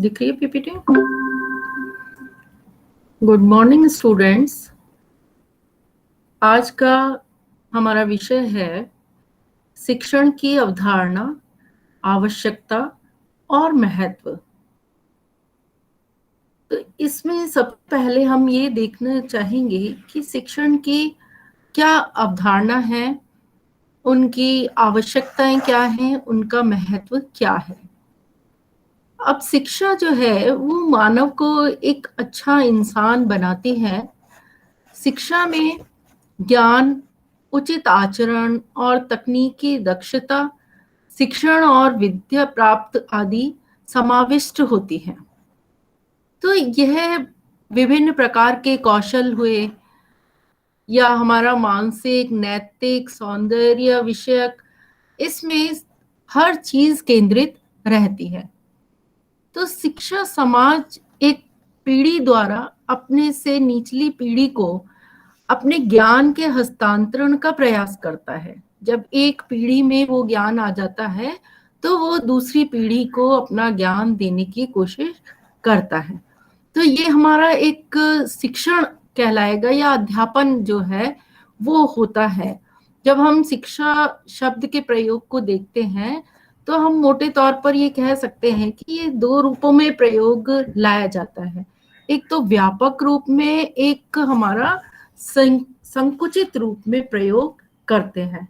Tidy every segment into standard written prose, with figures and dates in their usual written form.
दिख रही है पीपीटी? Good morning students. आज का हमारा विषय है शिक्षण की अवधारणा, आवश्यकता और महत्व। तो इसमें सबसे पहले हम ये देखना चाहेंगे कि शिक्षण की क्या अवधारणा है, उनकी आवश्यकताएं क्या हैं, उनका महत्व क्या है। अब शिक्षा जो है वो मानव को एक अच्छा इंसान बनाती है। शिक्षा में ज्ञान, उचित आचरण और तकनीकी दक्षता, शिक्षण और विद्या प्राप्त आदि समाविष्ट होती है। तो यह विभिन्न प्रकार के कौशल हुए या हमारा मानसिक, नैतिक, सौंदर्य विषयक, इसमें हर चीज केंद्रित रहती है। तो शिक्षा समाज एक पीढ़ी द्वारा अपने से निचली पीढ़ी को अपने ज्ञान के हस्तांतरण का प्रयास करता है। जब एक पीढ़ी में वो ज्ञान आ जाता है तो वो दूसरी पीढ़ी को अपना ज्ञान देने की कोशिश करता है। तो ये हमारा एक शिक्षण कहलाएगा या अध्यापन जो है वो होता है। जब हम शिक्षा शब्द के प्रयोग को देखते हैं तो हम मोटे तौर पर ये कह सकते हैं कि ये दो रूपों में प्रयोग लाया जाता है। एक तो व्यापक रूप में, एक हमारा संकुचित रूप में प्रयोग करते हैं।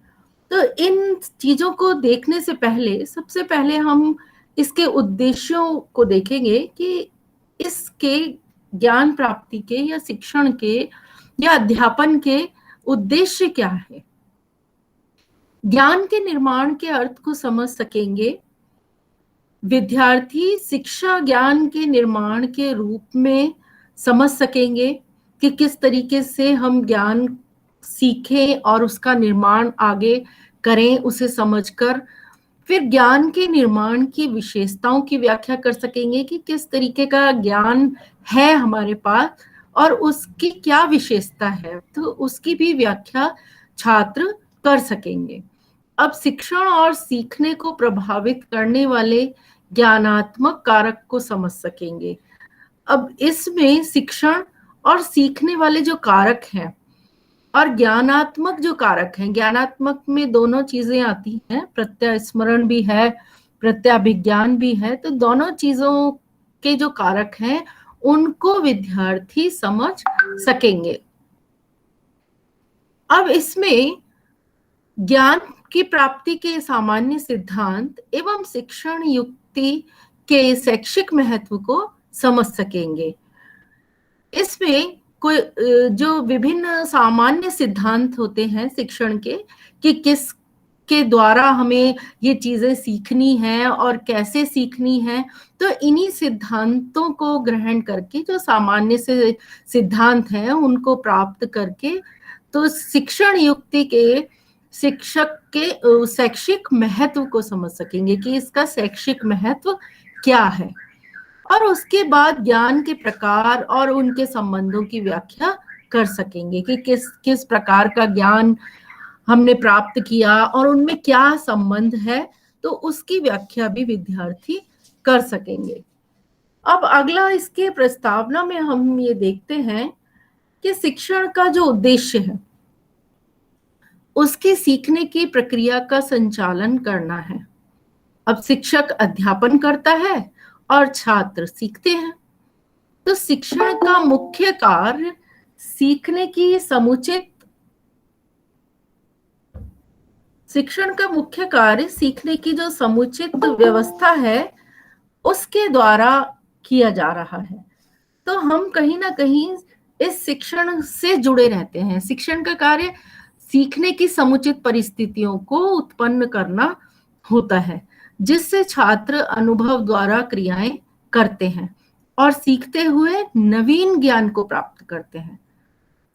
तो इन चीजों को देखने से पहले सबसे पहले हम इसके उद्देश्यों को देखेंगे कि इसके ज्ञान प्राप्ति के या शिक्षण के या अध्यापन के उद्देश्य क्या है। ज्ञान के निर्माण के अर्थ को समझ सकेंगे। विद्यार्थी शिक्षा ज्ञान के निर्माण के रूप में समझ सकेंगे कि किस तरीके से हम ज्ञान सीखें और उसका निर्माण आगे करें उसे समझकर। फिर ज्ञान के निर्माण की विशेषताओं की व्याख्या कर सकेंगे कि किस तरीके का ज्ञान है हमारे पास और उसकी क्या विशेषता है, तो उसकी भी व्याख्या छात्र कर सकेंगे। अब शिक्षण और सीखने को प्रभावित करने वाले ज्ञानात्मक कारक को समझ सकेंगे। अब इसमें शिक्षण और सीखने वाले जो कारक हैं और ज्ञानात्मक जो कारक हैं, ज्ञानात्मक में दोनों चीजें आती हैं, प्रत्यास्मरण भी है, प्रत्याभिज्ञान भी है। तो दोनों चीजों के जो कारक हैं उनको विद्यार्थी समझ सकेंगे। अब इसमें ज्ञान की प्राप्ति के सामान्य सिद्धांत एवं शिक्षण युक्ति के शैक्षिक महत्व को समझ सकेंगे। इसमें कोई जो विभिन्न सामान्य सिद्धांत होते हैं शिक्षण के, कि किस के द्वारा हमें ये चीजें सीखनी है और कैसे सीखनी है, तो इन्हीं सिद्धांतों को ग्रहण करके जो सामान्य से सिद्धांत हैं उनको प्राप्त करके तो शिक्षण युक्ति के शिक्षक के शैक्षिक महत्व को समझ सकेंगे कि इसका शैक्षिक महत्व क्या है। और उसके बाद ज्ञान के प्रकार और उनके संबंधों की व्याख्या कर सकेंगे कि किस किस प्रकार का ज्ञान हमने प्राप्त किया और उनमें क्या संबंध है, तो उसकी व्याख्या भी विद्यार्थी कर सकेंगे। अब अगला इसके प्रस्तावना में हम ये देखते हैं कि शिक्षण का जो उद्देश्य है उसके सीखने की प्रक्रिया का संचालन करना है। अब शिक्षक अध्यापन करता है और छात्र सीखते हैं। तो शिक्षण का मुख्य कार्य सीखने की समुचित शिक्षण का मुख्य कार्य सीखने की जो समुचित व्यवस्था है उसके द्वारा किया जा रहा है। तो हम कहीं ना कहीं इस शिक्षण से जुड़े रहते हैं। शिक्षण का कार्य सीखने की समुचित परिस्थितियों को उत्पन्न करना होता है जिससे छात्र अनुभव द्वारा क्रियाएं करते हैं और सीखते हुए नवीन ज्ञान को प्राप्त करते हैं।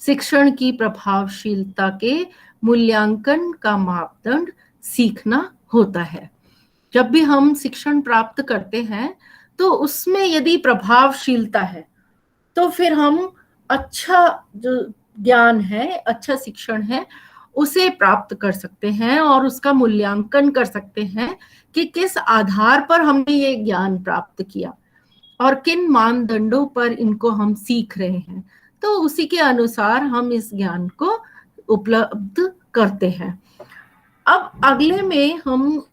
शिक्षण की प्रभावशीलता के मूल्यांकन का मापदंड सीखना होता है। जब भी हम शिक्षण प्राप्त करते हैं तो उसमें यदि प्रभावशीलता है तो फिर हम अच्छा जो ज्ञान है, अच्छा शिक्षण है, उसे प्राप्त कर सकते हैं और उसका मूल्यांकन कर सकते हैं कि किस आधार पर हमने ये ज्ञान प्राप्त किया। और किन मानदंडों पर इनको हम सीख रहे हैं, तो उसी के अनुसार हम इस ज्ञान को उपलब्ध करते हैं। अब अगले में हम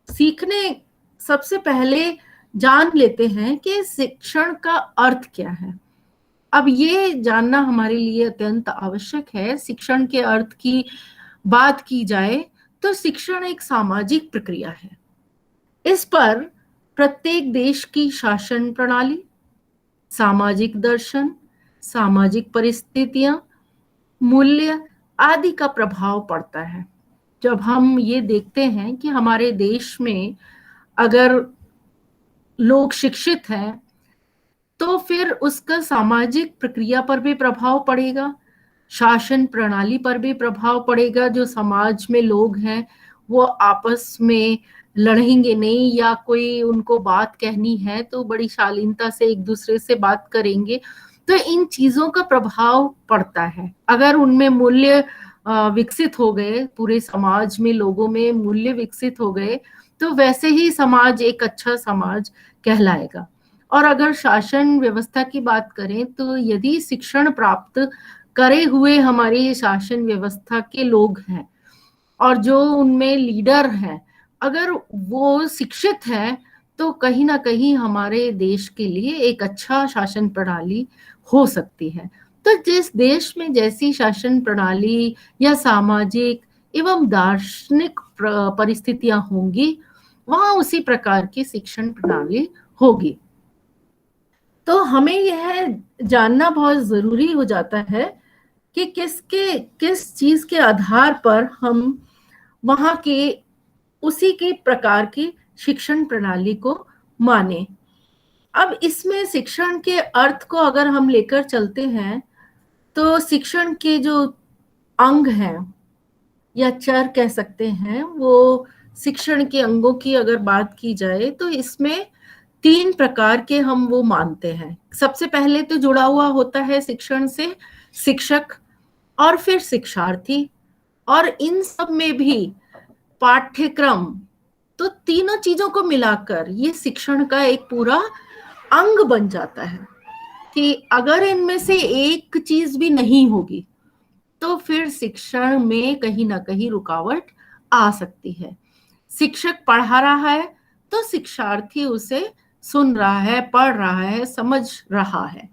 सीखने सबसे पहले जान लेते हैं कि शिक्षण का अर्थ क्या है। अब ये जानना हमारे लिए अत्यंत आवश्यक है। शिक्षण के अर्थ की बात की जाए तो शिक्षण एक सामाजिक प्रक्रिया है। इस पर प्रत्येक देश की शासन प्रणाली, सामाजिक दर्शन, सामाजिक परिस्थितियां, मूल्य आदि का प्रभाव पड़ता है। जब हम ये देखते हैं कि हमारे देश में अगर लोग शिक्षित हैं तो फिर उसका सामाजिक प्रक्रिया पर भी प्रभाव पड़ेगा, शासन प्रणाली पर भी प्रभाव पड़ेगा। जो समाज में लोग हैं वो आपस में लड़ेंगे नहीं, या कोई उनको बात कहनी है तो बड़ी शालीनता से एक दूसरे से बात करेंगे। तो इन चीजों का प्रभाव पड़ता है। अगर उनमें मूल्य विकसित हो गए, पूरे समाज में लोगों में मूल्य विकसित हो गए, तो वैसे ही समाज एक अच्छा समाज कहलाएगा। और अगर शासन व्यवस्था की बात करें तो यदि शिक्षण प्राप्त करे हुए हमारी शासन व्यवस्था के लोग हैं और जो उनमें लीडर हैं, अगर वो शिक्षित है तो कहीं ना कहीं हमारे देश के लिए एक अच्छा शासन प्रणाली हो सकती है। तो जिस देश में जैसी शासन प्रणाली या सामाजिक एवं दार्शनिक परिस्थितियां होंगी, वहां उसी प्रकार की शिक्षण प्रणाली होगी। तो हमें यह जानना बहुत जरूरी हो जाता है कि किस चीज के आधार पर हम वहां के उसी के प्रकार की शिक्षण प्रणाली को माने। अब इसमें शिक्षण के अर्थ को अगर हम लेकर चलते हैं तो शिक्षण के जो अंग हैं या चर कह सकते हैं, वो शिक्षण के अंगों की अगर बात की जाए तो इसमें 3 प्रकार के हम वो मानते हैं। सबसे पहले तो जुड़ा हुआ होता है शिक्षण से शिक्षक और फिर शिक्षार्थी, और इन सब में भी पाठ्यक्रम। तो तीनों चीजों को मिलाकर ये शिक्षण का एक पूरा अंग बन जाता है कि अगर इनमें से एक चीज भी नहीं होगी तो फिर शिक्षण में कहीं ना कहीं रुकावट आ सकती है। शिक्षक पढ़ा रहा है तो शिक्षार्थी उसे सुन रहा है, पढ़ रहा है, समझ रहा है,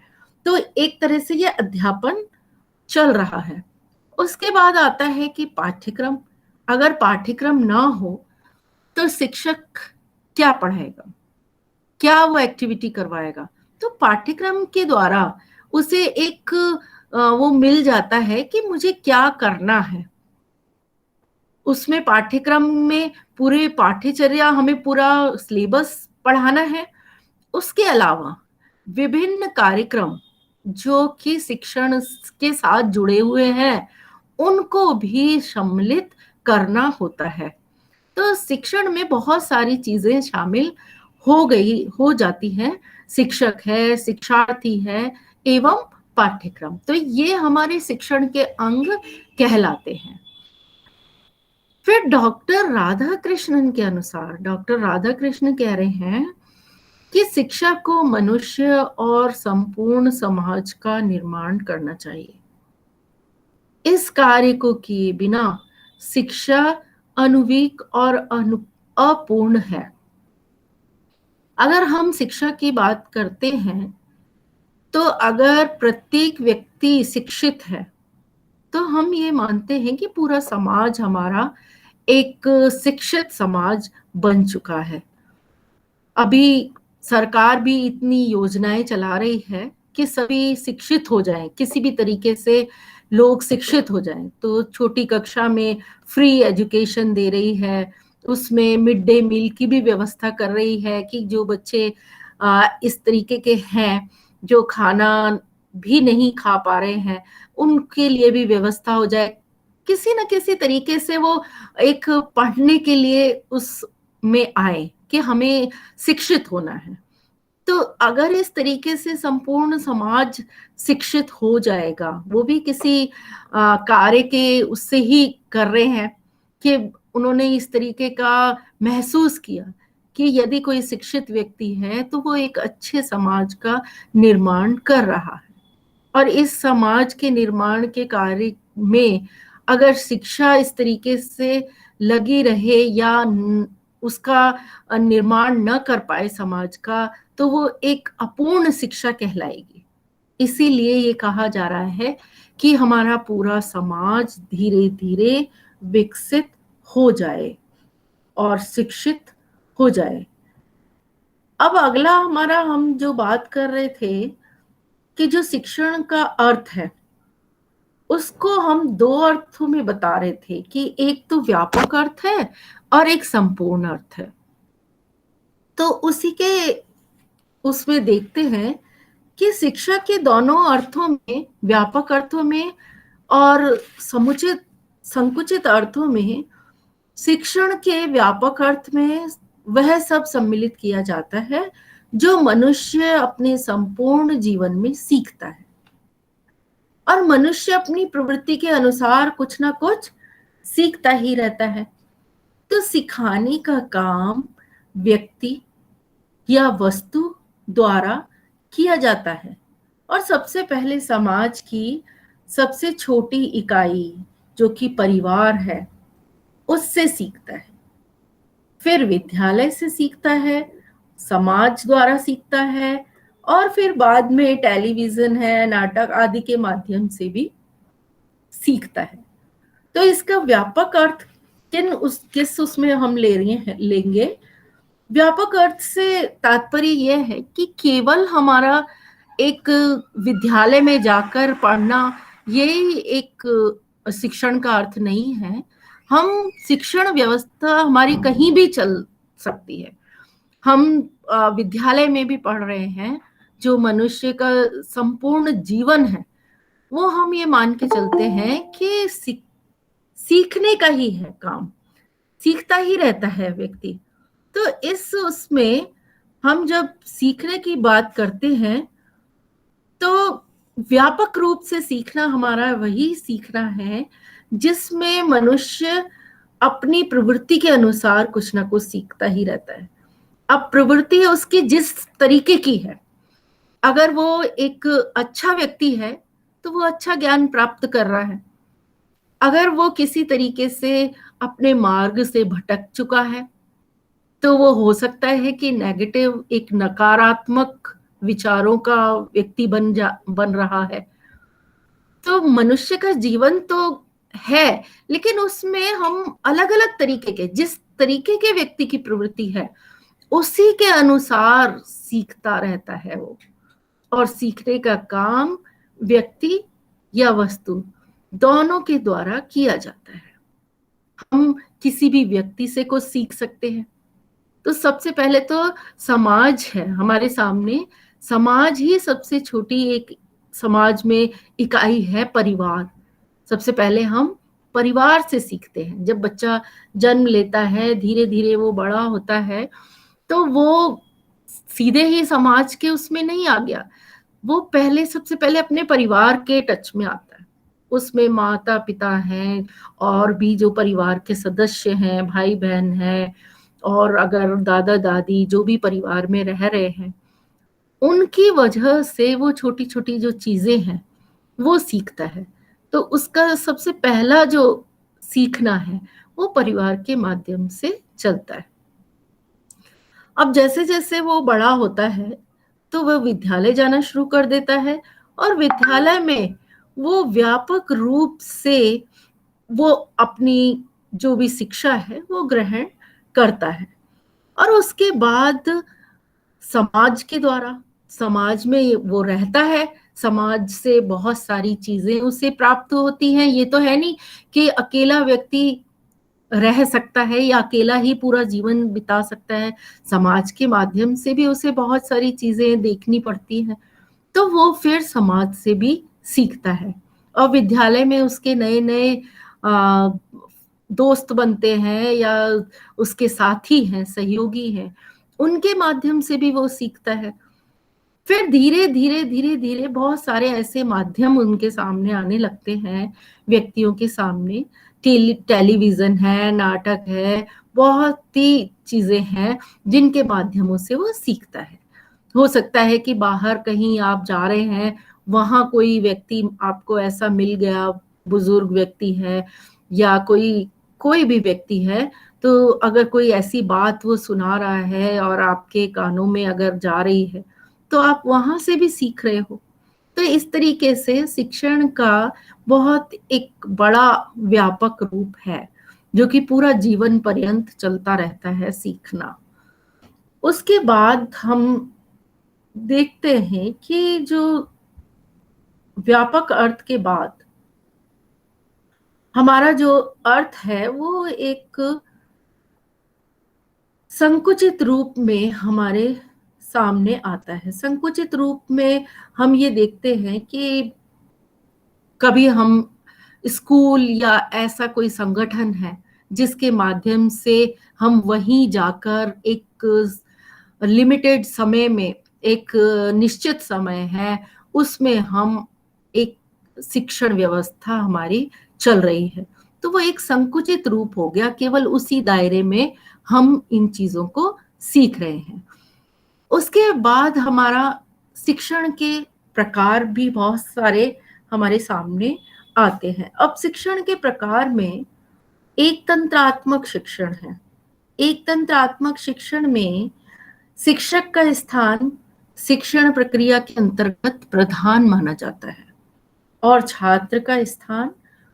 तो एक तरह से ये अध्यापन चल रहा है। उसके बाद आता है कि पाठ्यक्रम। अगर पाठ्यक्रम ना हो तो शिक्षक क्या पढ़ाएगा, क्या वो एक्टिविटी करवाएगा। तो पाठ्यक्रम के द्वारा उसे एक वो मिल जाता है कि मुझे क्या करना है। उसमें पाठ्यक्रम में पूरे पाठ्यचर्या हमें पूरा सिलेबस पढ़ाना है। उसके अलावा विभिन्न कार्यक्रम जो कि शिक्षण के साथ जुड़े हुए हैं उनको भी सम्मिलित करना होता है। तो शिक्षण में बहुत सारी चीजें शामिल हो जाती हैं। शिक्षक है, शिक्षार्थी है एवं पाठ्यक्रम। तो ये हमारे शिक्षण के अंग कहलाते हैं। फिर डॉक्टर राधाकृष्णन के अनुसार, डॉक्टर राधाकृष्णन कह रहे हैं कि शिक्षा को मनुष्य और संपूर्ण समाज का निर्माण करना चाहिए। इस कार्य को किए बिना शिक्षा अनुवीक और अपूर्ण है। अगर हम शिक्षा की बात करते हैं तो अगर प्रत्येक व्यक्ति शिक्षित है तो हम ये मानते हैं कि पूरा समाज हमारा एक शिक्षित समाज बन चुका है। अभी सरकार भी इतनी योजनाएं चला रही है कि सभी शिक्षित हो जाएं, किसी भी तरीके से लोग शिक्षित हो जाएं। तो छोटी कक्षा में फ्री एजुकेशन दे रही है, उसमें मिड डे मील की भी व्यवस्था कर रही है कि जो बच्चे इस तरीके के हैं जो खाना भी नहीं खा पा रहे हैं उनके लिए भी व्यवस्था हो जाए। किसी न किसी तरीके से वो एक पढ़ने के लिए उसमें आए कि हमें शिक्षित होना है। तो अगर इस तरीके से संपूर्ण समाज शिक्षित हो जाएगा, वो भी किसी कार्य के उससे ही कर रहे हैं कि उन्होंने इस तरीके का महसूस किया कि यदि कोई शिक्षित व्यक्ति है तो वो एक अच्छे समाज का निर्माण कर रहा है। और इस समाज के निर्माण के कार्य में अगर शिक्षा इस तरीके से लगी रहे या उसका निर्माण न कर पाए समाज का, तो वो एक अपूर्ण शिक्षा कहलाएगी। इसीलिए ये कहा जा रहा है कि हमारा पूरा समाज धीरे धीरे विकसित हो जाए और शिक्षित हो जाए। अब अगला हमारा, हम जो बात कर रहे थे कि जो शिक्षण का अर्थ है उसको हम दो अर्थों में बता रहे थे कि एक तो व्यापक अर्थ है और एक संपूर्ण अर्थ है। तो उसी के उसमें देखते हैं कि शिक्षा के दोनों अर्थों में, व्यापक अर्थों में और समुचित संकुचित अर्थों में, शिक्षण के व्यापक अर्थ में वह सब सम्मिलित किया जाता है जो मनुष्य अपने संपूर्ण जीवन में सीखता है। और मनुष्य अपनी प्रवृत्ति के अनुसार कुछ ना कुछ सीखता ही रहता है। तो सिखाने का काम व्यक्ति या वस्तु द्वारा किया जाता है और सबसे पहले समाज की सबसे छोटी इकाई जो कि परिवार है उससे सीखता है, फिर विद्यालय से सीखता है, समाज द्वारा सीखता है और फिर बाद में टेलीविजन है, नाटक आदि के माध्यम से भी सीखता है। तो इसका व्यापक अर्थ किस उसमें हम लेंगे। व्यापक अर्थ से तात्पर्य यह है कि केवल हमारा एक विद्यालय में जाकर पढ़ना यही एक शिक्षण का अर्थ नहीं है। हम शिक्षण व्यवस्था हमारी कहीं भी चल सकती है। हम विद्यालय में भी पढ़ रहे हैं, जो मनुष्य का संपूर्ण जीवन है वो हम ये मान के चलते हैं कि सीखने का ही है काम, सीखता ही रहता है व्यक्ति। तो इस उसमें हम जब सीखने की बात करते हैं तो व्यापक रूप से सीखना हमारा वही सीखना है जिसमें मनुष्य अपनी प्रवृत्ति के अनुसार कुछ ना कुछ सीखता ही रहता है। अब प्रवृत्ति उसकी जिस तरीके की है, अगर वो एक अच्छा व्यक्ति है तो वो अच्छा ज्ञान प्राप्त कर रहा है। अगर वो किसी तरीके से अपने मार्ग से भटक चुका है तो वो हो सकता है कि नेगेटिव, एक नकारात्मक विचारों का व्यक्ति बन रहा है। तो मनुष्य का जीवन तो है, लेकिन उसमें हम अलग अलग तरीके के, जिस तरीके के व्यक्ति की प्रवृत्ति है उसी के अनुसार सीखता रहता है वो। और सीखने का काम व्यक्ति या वस्तु दोनों के द्वारा किया जाता है। हम किसी भी व्यक्ति से कुछ सीख सकते हैं। तो सबसे पहले तो समाज है हमारे सामने, समाज ही सबसे छोटी एक समाज में इकाई है, परिवार। सबसे पहले हम परिवार से सीखते हैं। जब बच्चा जन्म लेता है, धीरे धीरे वो बड़ा होता है, तो वो सीधे ही समाज के उसमें नहीं आ गया, वो पहले सबसे पहले अपने परिवार के टच में आता है। उसमें माता पिता हैं और भी जो परिवार के सदस्य हैं, भाई बहन हैं, और अगर दादा दादी जो भी परिवार में रह रहे हैं, उनकी वजह से वो छोटी छोटी जो चीजें हैं वो सीखता है। तो उसका सबसे पहला जो सीखना है वो परिवार के माध्यम से चलता है। अब जैसे जैसे वो बड़ा होता है तो वह विद्यालय जाना शुरू कर देता है और विद्यालय में वो व्यापक रूप से वो अपनी जो भी शिक्षा है वो ग्रहण करता है। और उसके बाद समाज के द्वारा, समाज में वो रहता है, समाज से बहुत सारी चीजें उसे प्राप्त होती हैं। ये तो है नहीं कि अकेला व्यक्ति रह सकता है या अकेला ही पूरा जीवन बिता सकता है। समाज के माध्यम से भी उसे बहुत सारी चीजें देखनी पड़ती हैं, तो वो फिर समाज से भी सीखता है। और विद्यालय में उसके नए नए दोस्त बनते हैं या उसके साथी हैं, सहयोगी हैं, उनके माध्यम से भी वो सीखता है। फिर धीरे धीरे धीरे धीरे बहुत सारे ऐसे माध्यम उनके सामने आने लगते हैं, व्यक्तियों के सामने। टेलीविजन है, नाटक है, बहुत ही चीजें हैं जिनके माध्यमों से वो सीखता है। हो सकता है कि बाहर कहीं आप जा रहे हैं, वहां कोई व्यक्ति आपको ऐसा मिल गया, बुजुर्ग व्यक्ति है या कोई कोई भी व्यक्ति है, तो अगर कोई ऐसी बात वो सुना रहा है और आपके कानों में अगर जा रही है, तो आप वहां से भी सीख रहे हो। तो इस तरीके से शिक्षण का बहुत एक बड़ा व्यापक रूप है, जो कि पूरा जीवन पर्यंत चलता रहता है सीखना। उसके बाद हम देखते हैं कि जो व्यापक अर्थ के बाद हमारा जो अर्थ है वो एक संकुचित रूप में हमारे सामने आता है। संकुचित रूप में हम ये देखते हैं कि कभी हम स्कूल या ऐसा कोई संगठन है जिसके माध्यम से हम वहीं जाकर एक लिमिटेड समय में, एक निश्चित समय है उसमें हम एक शिक्षण व्यवस्था हमारी चल रही है, तो वो एक संकुचित रूप हो गया। केवल उसी दायरे में हम इन चीजों को सीख रहे हैं। उसके बाद हमारा शिक्षण के प्रकार भी बहुत सारे हमारे सामने आते हैं। अब शिक्षण के प्रकार में एक तंत्रात्मक शिक्षण है। एक तंत्रात्मक शिक्षण में शिक्षक का स्थान शिक्षण प्रक्रिया के अंतर्गत प्रधान माना जाता है और छात्र का स्थान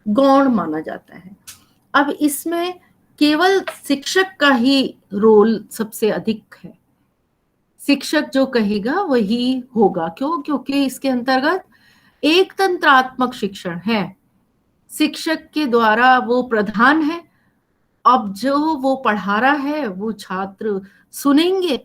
गौण माना जाता है। अब इसमें केवल शिक्षक का ही रोल सबसे अधिक है। शिक्षक जो कहेगा वही होगा। क्यों? क्योंकि इसके अंतर्गत एक तंत्रात्मक शिक्षण है। शिक्षक के द्वारा वो प्रधान है। अब जो वो पढ़ा रहा है वो छात्र सुनेंगे,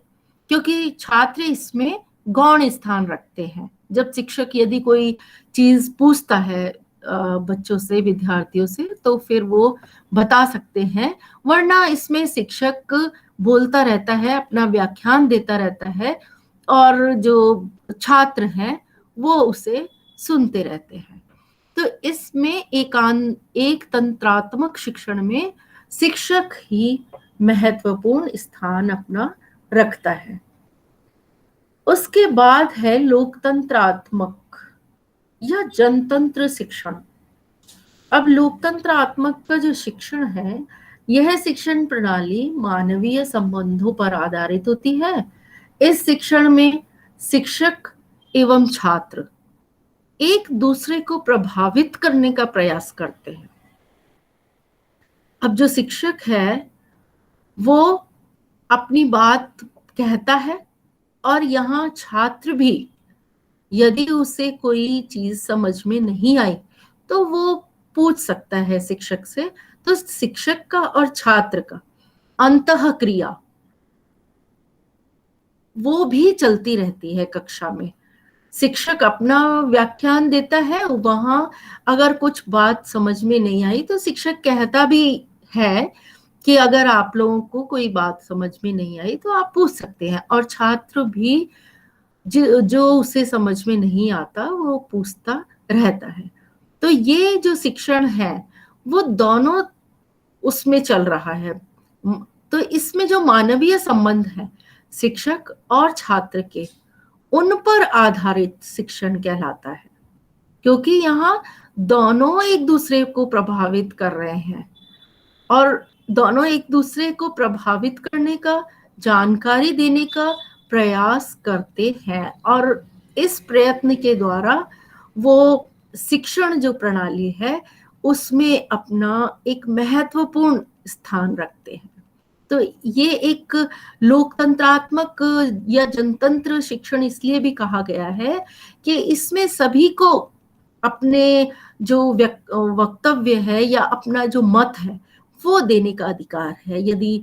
क्योंकि छात्र इसमें गौण स्थान रखते हैं। जब शिक्षक यदि कोई चीज पूछता है बच्चों से, विद्यार्थियों से, तो फिर वो बता सकते हैं, वरना इसमें शिक्षक बोलता रहता है, अपना व्याख्यान देता रहता है और जो छात्र हैं वो उसे सुनते रहते हैं। तो इसमें एक तंत्रात्मक शिक्षण में शिक्षक ही महत्वपूर्ण स्थान अपना रखता है। उसके बाद है लोकतंत्रात्मक या जनतंत्र शिक्षण। अब लोकतंत्रात्मक का जो शिक्षण है, यह शिक्षण प्रणाली मानवीय संबंधों पर आधारित होती है। इस शिक्षण में शिक्षक एवं छात्र एक दूसरे को प्रभावित करने का प्रयास करते हैं। अब जो शिक्षक है वो अपनी बात कहता है और यहाँ छात्र भी, यदि उसे कोई चीज समझ में नहीं आई तो वो पूछ सकता है शिक्षक से। तो शिक्षक का और छात्र का अंतः क्रिया वो भी चलती रहती है कक्षा में। शिक्षक अपना व्याख्यान देता है, वहां अगर कुछ बात समझ में नहीं आई तो शिक्षक कहता भी है कि अगर आप लोगों को कोई बात समझ में नहीं आई तो आप पूछ सकते हैं, और छात्र भी जो उसे समझ में नहीं आता वो पूछता रहता है। तो ये जो शिक्षण है वो दोनों उसमें चल रहा है। तो इसमें जो मानवीय संबंध है शिक्षक और छात्र के, उन पर आधारित शिक्षण कहलाता है, क्योंकि यहाँ दोनों एक दूसरे को प्रभावित कर रहे हैं और दोनों एक दूसरे को प्रभावित करने का, जानकारी देने का प्रयास करते हैं, और इस प्रयत्न के द्वारा वो शिक्षण जो प्रणाली है उसमें अपना एक महत्वपूर्ण स्थान रखते हैं। तो ये एक लोकतंत्रात्मक या जनतंत्र शिक्षण इसलिए भी कहा गया है कि इसमें सभी को अपने जो वक्तव्य है या अपना जो मत है वो देने का अधिकार है। यदि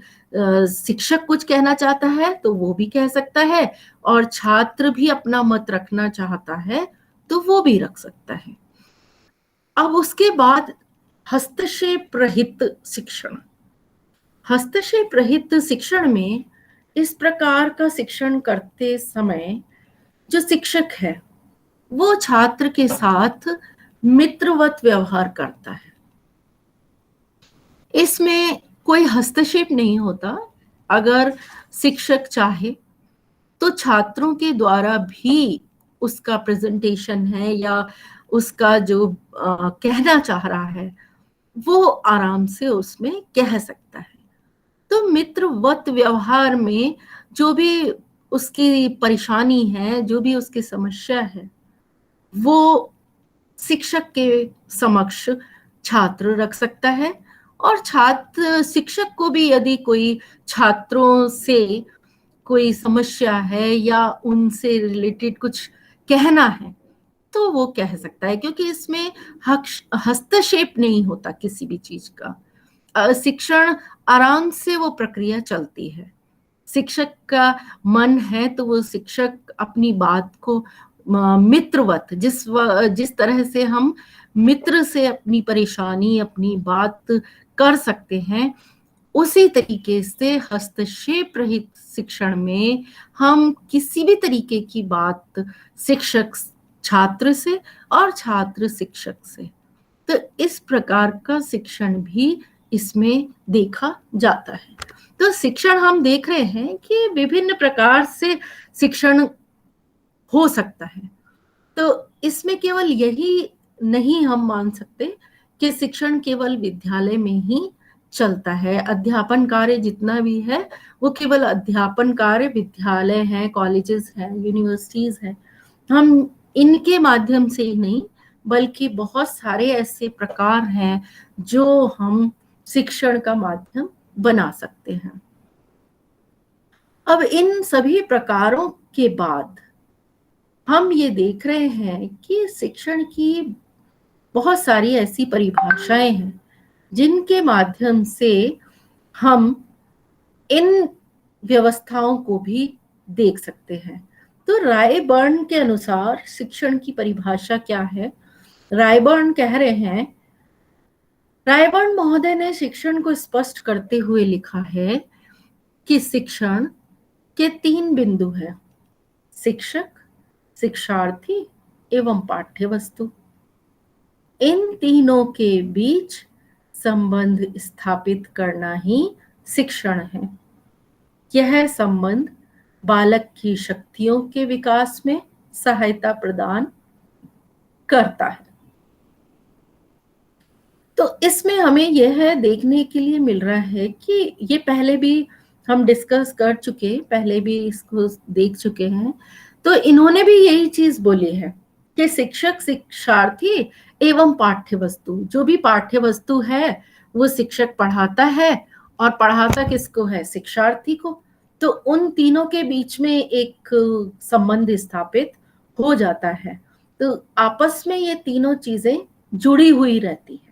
शिक्षक कुछ कहना चाहता है तो वो भी कह सकता है, और छात्र भी अपना मत रखना चाहता है तो वो भी रख सकता है। अब उसके बाद हस्तक्षेप रहित शिक्षण। हस्तक्षेप रहित शिक्षण में इस प्रकार का शिक्षण करते समय जो शिक्षक है वो छात्र के साथ मित्रवत व्यवहार करता है। इसमें कोई हस्तक्षेप नहीं होता। अगर शिक्षक चाहे तो छात्रों के द्वारा भी उसका प्रेजेंटेशन है या उसका जो कहना चाह रहा है वो आराम से उसमें कह सकता है। तो मित्रवत व्यवहार में जो भी उसकी परेशानी है, जो भी उसकी समस्या है, वो शिक्षक के समक्ष छात्र रख सकता है। और छात्र शिक्षक को भी यदि कोई छात्रों से कोई समस्या है या उनसे रिलेटेड कुछ कहना है तो वो कह सकता है, क्योंकि इसमें हस्तक्षेप नहीं होता किसी भी चीज का। शिक्षण आराम से वो प्रक्रिया चलती है। शिक्षक का मन है तो वो शिक्षक अपनी बात को मित्रवत जिस तरह से हम मित्र से अपनी परेशानी अपनी बात कर सकते हैं, उसी तरीके से हस्तक्षेप रहित शिक्षण में हम किसी भी तरीके की बात शिक्षक छात्र से और छात्र शिक्षक से, तो इस प्रकार का शिक्षण भी इसमें देखा जाता है। तो शिक्षण हम देख रहे हैं कि विभिन्न प्रकार से शिक्षण हो सकता है। तो इसमें केवल यही नहीं हम मान सकते कि शिक्षण केवल विद्यालय में ही चलता है। अध्यापन कार्य जितना भी है वो केवल अध्यापन कार्य विद्यालय हैं, कॉलेजेस हैं, यूनिवर्सिटीज हैं, हम इनके माध्यम से ही नहीं बल्कि बहुत सारे ऐसे प्रकार हैं जो हम शिक्षण का माध्यम बना सकते हैं। अब इन सभी प्रकारों के बाद हम ये देख रहे हैं कि शिक्षण की बहुत सारी ऐसी परिभाषाएं हैं जिनके माध्यम से हम इन व्यवस्थाओं को भी देख सकते हैं। तो रायबर्न के अनुसार शिक्षण की परिभाषा क्या है? रायबर्न कह रहे हैं, रायबर्न महोदय ने शिक्षण को स्पष्ट करते हुए लिखा है कि शिक्षण के 3 बिंदु हैं: शिक्षक, शिक्षार्थी एवं पाठ्य वस्तु। इन तीनों के बीच संबंध स्थापित करना ही शिक्षण है। यह संबंध बालक की शक्तियों के विकास में सहायता प्रदान करता है। तो इसमें हमें यह देखने के लिए मिल रहा है कि ये पहले भी हम डिस्कस कर चुके, पहले भी इसको देख चुके हैं। तो इन्होंने भी यही चीज बोली है कि शिक्षक, शिक्षार्थी एवं पाठ्य वस्तु। जो भी पाठ्य वस्तु है वो शिक्षक पढ़ाता है, और पढ़ाता किसको है? शिक्षार्थी को। तो उन तीनों के बीच में एक संबंध स्थापित हो जाता है। तो आपस में ये तीनों चीजें जुड़ी हुई रहती है।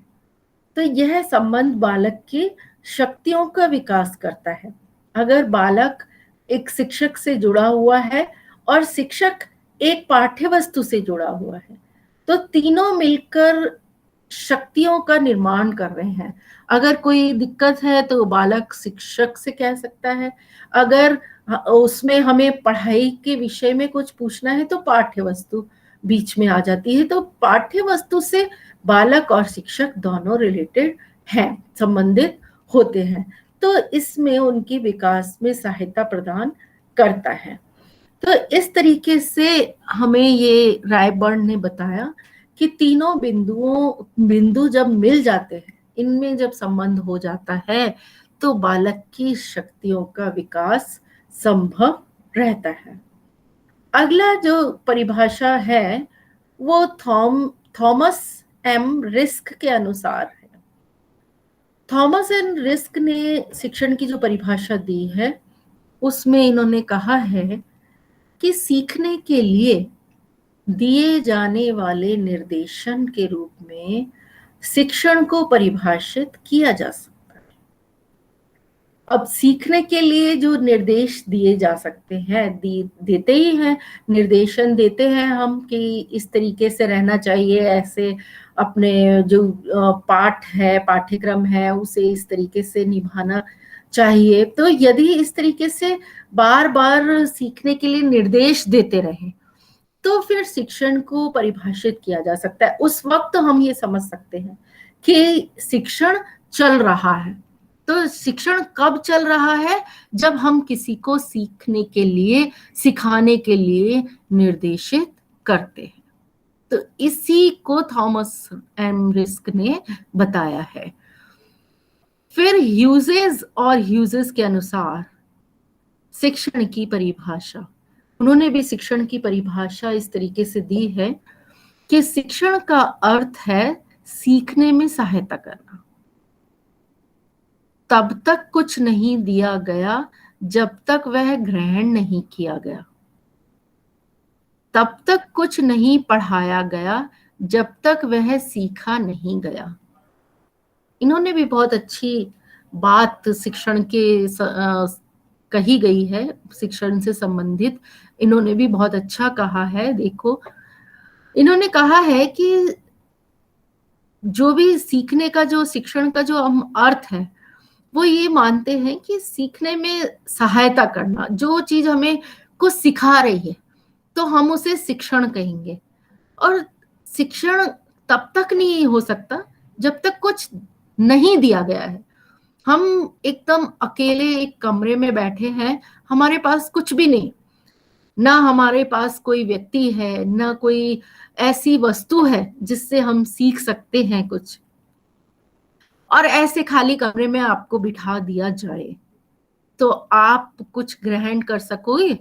तो यह संबंध बालक की शक्तियों का विकास करता है। अगर बालक एक शिक्षक से जुड़ा हुआ है और शिक्षक एक पाठ्य वस्तु से जुड़ा हुआ है, तो तीनों मिलकर शक्तियों का निर्माण कर रहे हैं। अगर कोई दिक्कत है तो बालक शिक्षक से कह सकता है, अगर उसमें हमें पढ़ाई के विषय में कुछ पूछना है तो पाठ्य वस्तु बीच में आ जाती है। तो पाठ्य वस्तु से बालक और शिक्षक दोनों रिलेटेड हैं, संबंधित होते हैं। तो इसमें उनके विकास में सहायता प्रदान करता है। तो इस तरीके से हमें ये रायबर्न ने बताया कि तीनों बिंदु जब मिल जाते हैं, इनमें जब संबंध हो जाता है तो बालक की शक्तियों का विकास संभव रहता है। अगला जो परिभाषा है वो थॉमस एम रिस्क के अनुसार है। थॉमस एम रिस्क ने शिक्षण की जो परिभाषा दी है उसमें इन्होंने कहा है कि सीखने के लिए दिए जाने वाले निर्देशन के रूप में शिक्षण को परिभाषित किया जा सकता है। अब सीखने के लिए जो निर्देश दिए जा सकते हैं, देते ही हैं, निर्देशन देते हैं हम कि इस तरीके से रहना चाहिए, ऐसे अपने जो पाठ है, पाठ्यक्रम है, उसे इस तरीके से निभाना चाहिए। तो यदि इस तरीके से बार बार सीखने के लिए निर्देश देते रहे तो फिर शिक्षण को परिभाषित किया जा सकता है। उस वक्त हम ये समझ सकते हैं कि शिक्षण चल रहा है। तो शिक्षण कब चल रहा है? जब हम किसी को सीखने के लिए, सिखाने के लिए निर्देशित करते हैं। तो इसी को थॉमस एमरिस्क ने बताया है। फिर ह्यूजेस और ह्यूजेस के अनुसार शिक्षण की परिभाषा, उन्होंने भी शिक्षण की परिभाषा इस तरीके से दी है कि शिक्षण का अर्थ है सीखने में सहायता करना। तब तक कुछ नहीं दिया गया जब तक वह ग्रहण नहीं किया गया। तब तक कुछ नहीं पढ़ाया गया जब तक वह सीखा नहीं गया। इन्होंने भी बहुत अच्छी बात शिक्षण के कही गई है, शिक्षण से संबंधित इन्होंने भी बहुत अच्छा कहा है। देखो, इन्होंने कहा है कि जो भी सीखने का, जो शिक्षण का जो हम अर्थ है, वो ये मानते हैं कि सीखने में सहायता करना। जो चीज हमें कुछ सिखा रही है तो हम उसे शिक्षण कहेंगे। और शिक्षण तब तक नहीं हो सकता जब तक कुछ नहीं दिया गया है। हम एकदम अकेले एक कमरे में बैठे हैं, हमारे पास कुछ भी नहीं, ना हमारे पास कोई व्यक्ति है, ना कोई ऐसी वस्तु है जिससे हम सीख सकते हैं कुछ, और ऐसे खाली कमरे में आपको बिठा दिया जाए तो आप कुछ ग्रहण कर सकोगे?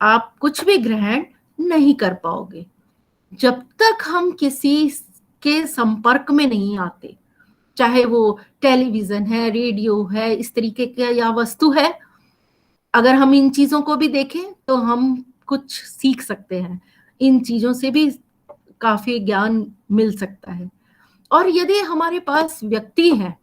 आप कुछ भी ग्रहण नहीं कर पाओगे जब तक हम किसी के संपर्क में नहीं आते। चाहे वो टेलीविजन है, रेडियो है, इस तरीके का या वस्तु है, अगर हम इन चीजों को भी देखें तो हम कुछ सीख सकते हैं। इन चीजों से भी काफी ज्ञान मिल सकता है। और यदि हमारे पास व्यक्ति हैं,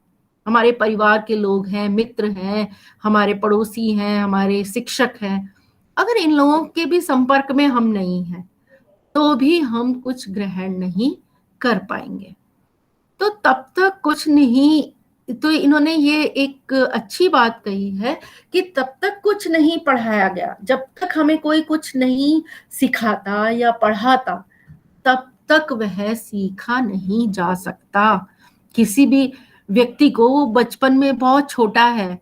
हमारे परिवार के लोग हैं, मित्र हैं, हमारे पड़ोसी हैं, हमारे शिक्षक हैं, अगर इन लोगों के भी संपर्क में हम नहीं हैं तो भी हम कुछ ग्रहण नहीं कर पाएंगे। तो तब तक कुछ नहीं। तो इन्होंने ये एक अच्छी बात कही है कि तब तक कुछ नहीं पढ़ाया गया, जब तक हमें कोई कुछ नहीं सिखाता या पढ़ाता, तब तक वह सीखा नहीं जा सकता। किसी भी व्यक्ति को, वो बचपन में बहुत छोटा है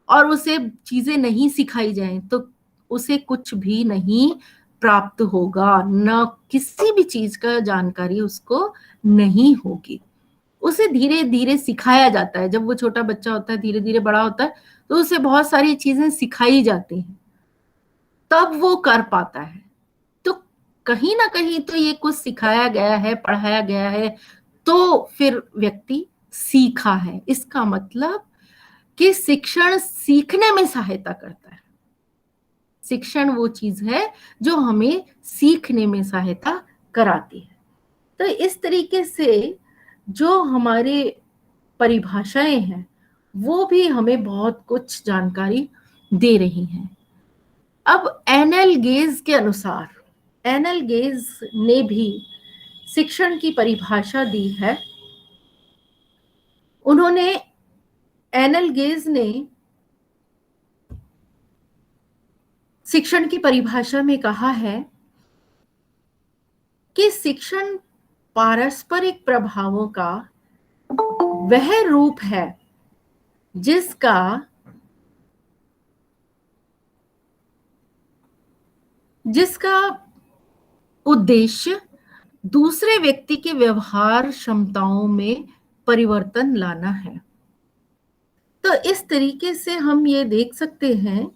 और उसे चीजें नहीं सिखाई जाएं तो उसे कुछ भी नहीं प्राप्त होगा, न किसी भी चीज का जानकारी उसको नहीं होगी। उसे धीरे धीरे सिखाया जाता है। जब वो छोटा बच्चा होता है, धीरे धीरे बड़ा होता है, तो उसे बहुत सारी चीजें सिखाई जाती हैं, तब वो कर पाता है। तो कहीं ना कहीं तो ये कुछ सिखाया गया है, पढ़ाया गया है, तो फिर व्यक्ति सीखा है। इसका मतलब कि शिक्षण सीखने में सहायता करता है। शिक्षण वो चीज है जो हमें सीखने में सहायता कराती है। तो इस तरीके से जो हमारे परिभाषाएं हैं वो भी हमें बहुत कुछ जानकारी दे रही हैं। अब एनएल गेज के अनुसार, एनएल गेज ने भी शिक्षण की परिभाषा दी है। उन्होंने, एनएल गेज ने शिक्षण की परिभाषा में कहा है कि शिक्षण पारस्परिक प्रभावों का वह रूप है जिसका उद्देश्य दूसरे व्यक्ति के व्यवहार क्षमताओं में परिवर्तन लाना है। तो इस तरीके से हम ये देख सकते हैं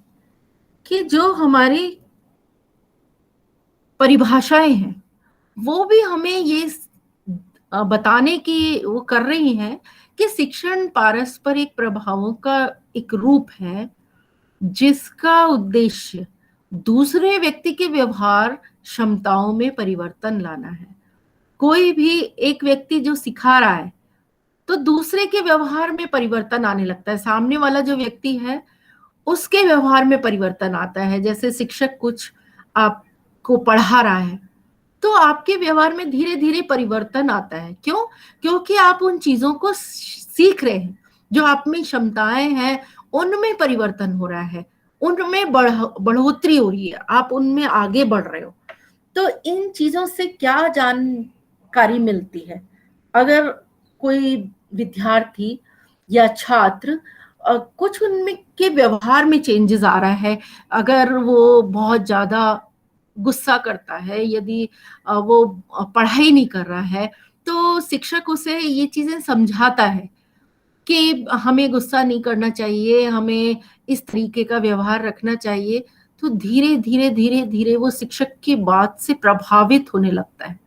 कि जो हमारी परिभाषाएं हैं वो भी हमें ये बताने की वो कर रही हैं कि शिक्षण पारस्परिक प्रभावों का एक रूप है जिसका उद्देश्य दूसरे व्यक्ति के व्यवहार क्षमताओं में परिवर्तन लाना है। कोई भी एक व्यक्ति जो सिखा रहा है तो दूसरे के व्यवहार में परिवर्तन आने लगता है। सामने वाला जो व्यक्ति है उसके व्यवहार में परिवर्तन आता है। जैसे शिक्षक कुछ आपको पढ़ा रहा है तो आपके व्यवहार में धीरे धीरे परिवर्तन आता है। क्यों? क्योंकि आप उन चीजों को सीख रहे हैं, जो आप में क्षमताएं हैं उनमें परिवर्तन हो रहा है, उनमें बढ़ोतरी हो रही है, आप उनमें आगे बढ़ रहे हो। तो इन चीजों से क्या जानकारी मिलती है? अगर कोई विद्यार्थी या छात्र कुछ उनमें के व्यवहार में चेंजेस आ रहा है, अगर वो बहुत ज्यादा गुस्सा करता है, यदि वो पढ़ाई नहीं कर रहा है, तो शिक्षक उसे ये चीजें समझाता है कि हमें गुस्सा नहीं करना चाहिए, हमें इस तरीके का व्यवहार रखना चाहिए। तो धीरे धीरे धीरे धीरे वो शिक्षक की बात से प्रभावित होने लगता है,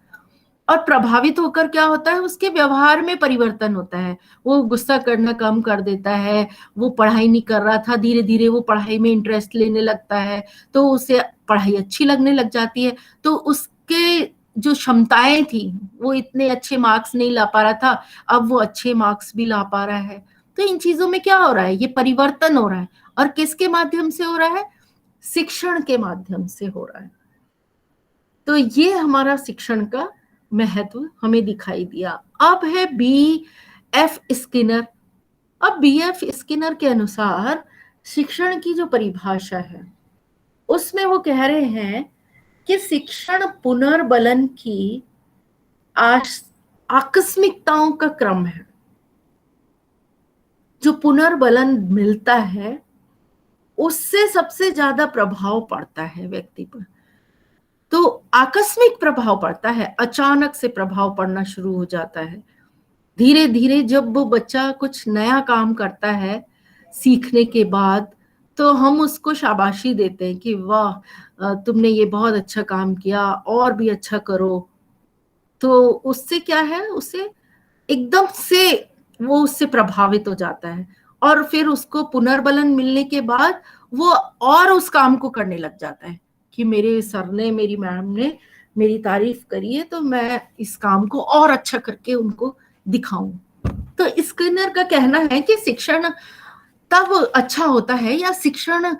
और प्रभावित होकर क्या होता है, उसके व्यवहार में परिवर्तन होता है। वो गुस्सा करना कम कर देता है, वो पढ़ाई नहीं कर रहा था, धीरे धीरे वो पढ़ाई में इंटरेस्ट लेने लगता है, तो उसे पढ़ाई अच्छी लगने लग जाती है। तो उसके जो क्षमताएं थी, वो इतने अच्छे मार्क्स नहीं ला पा रहा था, अब वो अच्छे मार्क्स भी ला पा रहा है। तो इन चीजों में क्या हो रहा है, ये परिवर्तन हो रहा है, और किसके माध्यम से हो रहा है? शिक्षण के माध्यम से हो रहा है। तो ये हमारा शिक्षण का महत्व हमें दिखाई दिया। अब है B.F. स्किनर। अब B.F. स्किनर के अनुसार शिक्षण की जो परिभाषा है, उसमें वो कह रहे हैं कि शिक्षण पुनर्बलन की आकस्मिकताओं का क्रम है। जो पुनर्बलन मिलता है, उससे सबसे ज्यादा प्रभाव पड़ता है व्यक्ति पर। तो आकस्मिक प्रभाव पड़ता है, अचानक से प्रभाव पड़ना शुरू हो जाता है। धीरे धीरे जब वो बच्चा कुछ नया काम करता है सीखने के बाद, तो हम उसको शाबाशी देते हैं कि वाह, तुमने ये बहुत अच्छा काम किया, और भी अच्छा करो। तो उससे क्या है, उसे एकदम से वो उससे प्रभावित हो जाता है, और फिर उसको पुनर्बलन मिलने के बाद वो और उस काम को करने लग जाता है कि मेरे सर ने, मेरी मैम ने मेरी तारीफ करी है, तो मैं इस काम को और अच्छा करके उनको दिखाऊं। तो स्किनर का कहना है कि शिक्षण तब अच्छा होता है, या शिक्षण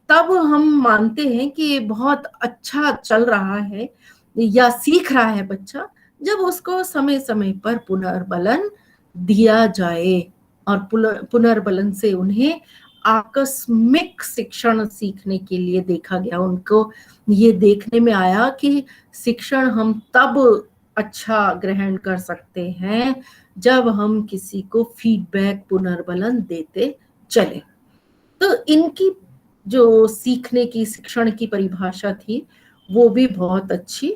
तब हम मानते हैं कि बहुत अच्छा चल रहा है या सीख रहा है बच्चा, जब उसको समय समय पर पुनर्बलन दिया जाए, और पुनर्बलन से उन्हें आकस्मिक शिक्षण सीखने के लिए देखा गया। उनको ये देखने में आया कि शिक्षण हम तब अच्छा ग्रहण कर सकते हैं जब हम किसी को फीडबैक, पुनर्बलन देते चले। तो इनकी जो सीखने की, शिक्षण की परिभाषा थी, वो भी बहुत अच्छी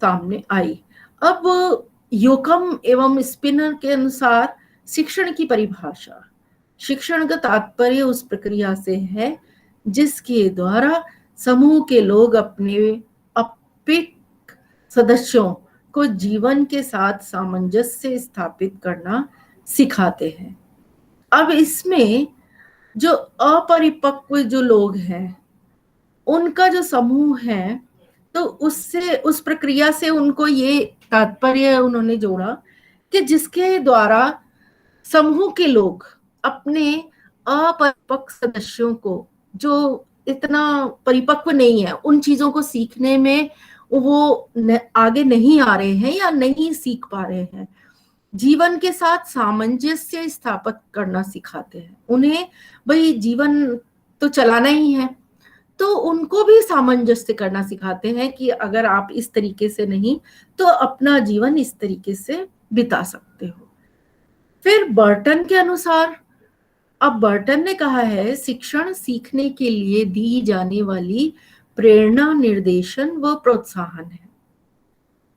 सामने आई। अब योकम एवं स्पिनर के अनुसार शिक्षण की परिभाषा, शिक्षण का तात्पर्य उस प्रक्रिया से है जिसके द्वारा समूह के लोग अपने अपिक सदस्यों को जीवन के साथ सामंजस्य स्थापित करना सिखाते हैं। अब इसमें जो अपरिपक्व जो लोग हैं, उनका जो समूह है, तो उससे, उस प्रक्रिया से उनको ये तात्पर्य उन्होंने जोड़ा कि जिसके द्वारा समूह के लोग अपने अपरिपक्व सदस्यों को, जो इतना परिपक्व नहीं है, उन चीजों को सीखने में वो आगे नहीं आ रहे हैं या नहीं सीख पा रहे हैं, जीवन के साथ सामंजस्य स्थापित करना सिखाते हैं उन्हें। भाई जीवन तो चलाना ही है, तो उनको भी सामंजस्य करना सिखाते हैं कि अगर आप इस तरीके से नहीं, तो अपना जीवन इस तरीके से बिता सकते हो। फिर बर्टन के अनुसार, अब बर्टन ने कहा है शिक्षण सीखने के लिए दी जाने वाली प्रेरणा, निर्देशन व प्रोत्साहन है।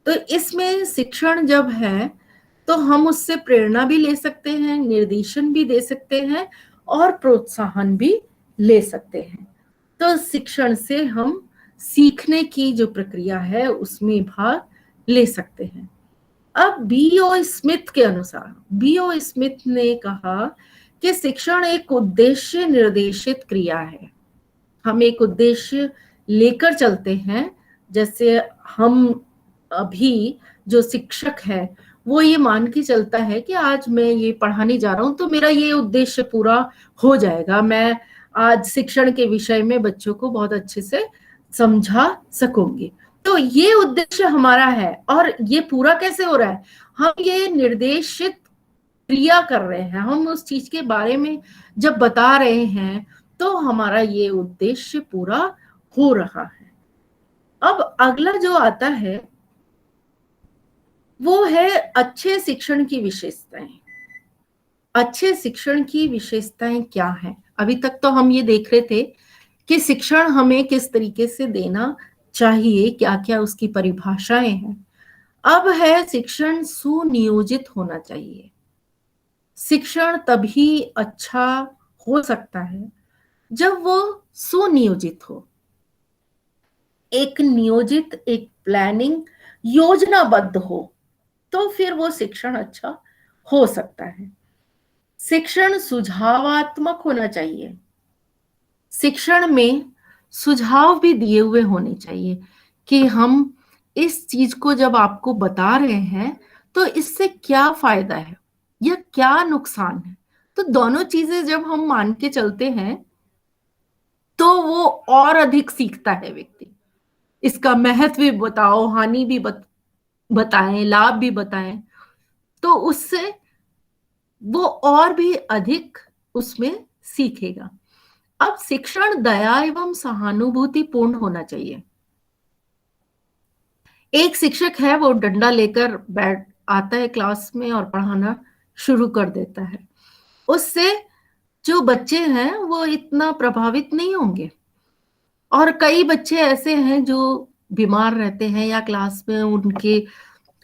तो इसमें शिक्षण जब है, तो हम उससे प्रेरणा भी ले सकते हैं, निर्देशन भी दे सकते हैं, और प्रोत्साहन भी ले सकते हैं। तो शिक्षण से हम सीखने की जो प्रक्रिया है उसमें भाग ले सकते हैं। अब B.O. स्मिथ के अनुसार, B.O. स्मिथ ने कहा कि शिक्षण एक उद्देश्य निर्देशित क्रिया है। हम एक उद्देश्य लेकर चलते हैं, जैसे हम अभी जो शिक्षक है वो ये मान के चलता है कि आज मैं ये पढ़ाने जा रहा हूँ, तो मेरा ये उद्देश्य पूरा हो जाएगा, मैं आज शिक्षण के विषय में बच्चों को बहुत अच्छे से समझा सकूंगी। तो ये उद्देश्य हमारा है, और ये पूरा कैसे हो रहा है, हम ये निर्देशित क्रिया कर रहे हैं, हम उस चीज के बारे में जब बता रहे हैं, तो हमारा ये उद्देश्य पूरा हो रहा है। अब अगला जो आता है वो है अच्छे शिक्षण की विशेषताएं। अच्छे शिक्षण की विशेषताएं क्या हैं? अभी तक तो हम ये देख रहे थे कि शिक्षण हमें किस तरीके से देना चाहिए, क्या क्या उसकी परिभाषाएं हैं। अब है शिक्षण सुनियोजित होना चाहिए। शिक्षण तभी अच्छा हो सकता है जब वो सुनियोजित हो, एक नियोजित, एक प्लानिंग, योजनाबद्ध हो, तो फिर वो शिक्षण अच्छा हो सकता है। शिक्षण सुझावात्मक होना चाहिए। शिक्षण में सुझाव भी दिए हुए होने चाहिए कि हम इस चीज को जब आपको बता रहे हैं तो इससे क्या फायदा है या क्या नुकसान है। तो दोनों चीजें जब हम मान के चलते हैं तो वो और अधिक सीखता है व्यक्ति। इसका महत्व भी बताओ, हानि भी बताएं, लाभ भी बताएं, तो उससे वो और भी अधिक उसमें सीखेगा। अब शिक्षण दया एवं सहानुभूति पूर्ण होना चाहिए। एक शिक्षक है, वो डंडा लेकर बैठ आता है क्लास में और पढ़ाना शुरू कर देता है। उससे जो बच्चे हैं वो इतना प्रभावित नहीं होंगे। और कई बच्चे ऐसे हैं जो बीमार रहते हैं या क्लास में उनके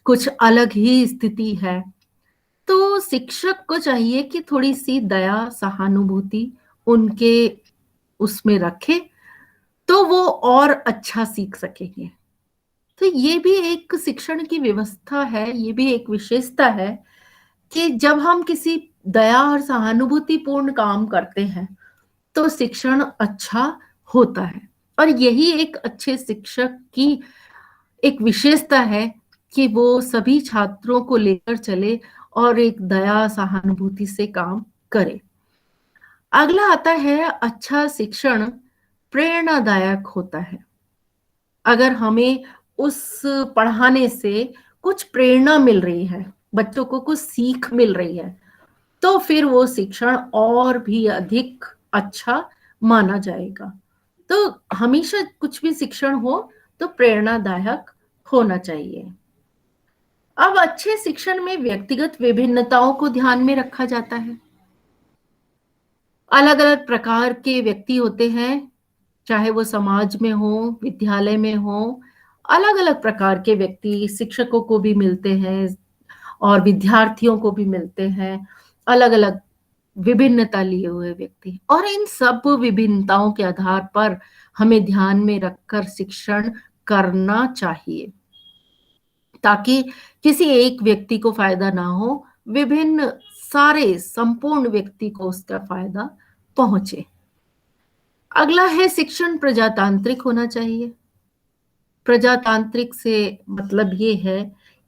कुछ अलग ही स्थिति है, तो शिक्षक को चाहिए कि थोड़ी सी दया सहानुभूति उनके उसमें रखे, तो वो और अच्छा सीख सकेंगे। तो ये भी एक शिक्षण की व्यवस्था है, ये भी एक विशेषता है कि जब हम किसी दया और सहानुभूति पूर्ण काम करते हैं तो शिक्षण अच्छा होता है। और यही एक अच्छे शिक्षक की एक विशेषता है कि वो सभी छात्रों को लेकर चले और एक दया सहानुभूति से काम करे। अगला आता है अच्छा शिक्षण प्रेरणादायक होता है। अगर हमें उस पढ़ाने से कुछ प्रेरणा मिल रही है, बच्चों को कुछ सीख मिल रही है, तो फिर वो शिक्षण और भी अधिक अच्छा माना जाएगा। तो हमेशा कुछ भी शिक्षण हो तो प्रेरणादायक होना चाहिए। अब अच्छे शिक्षण में व्यक्तिगत विभिन्नताओं को ध्यान में रखा जाता है। अलग अलग प्रकार के व्यक्ति होते हैं, चाहे वो समाज में हो, विद्यालय में हो। अलग अलग प्रकार के व्यक्ति शिक्षकों को भी मिलते हैं और विद्यार्थियों को भी मिलते हैं। अलग अलग विभिन्नता लिए हुए व्यक्ति, और इन सब विभिन्नताओं के आधार पर हमें ध्यान में रखकर शिक्षण करना चाहिए, ताकि किसी एक व्यक्ति को फायदा ना हो, विभिन्न सारे संपूर्ण व्यक्ति को उसका फायदा पहुंचे। अगला है शिक्षण प्रजातांत्रिक होना चाहिए। प्रजातांत्रिक से मतलब ये है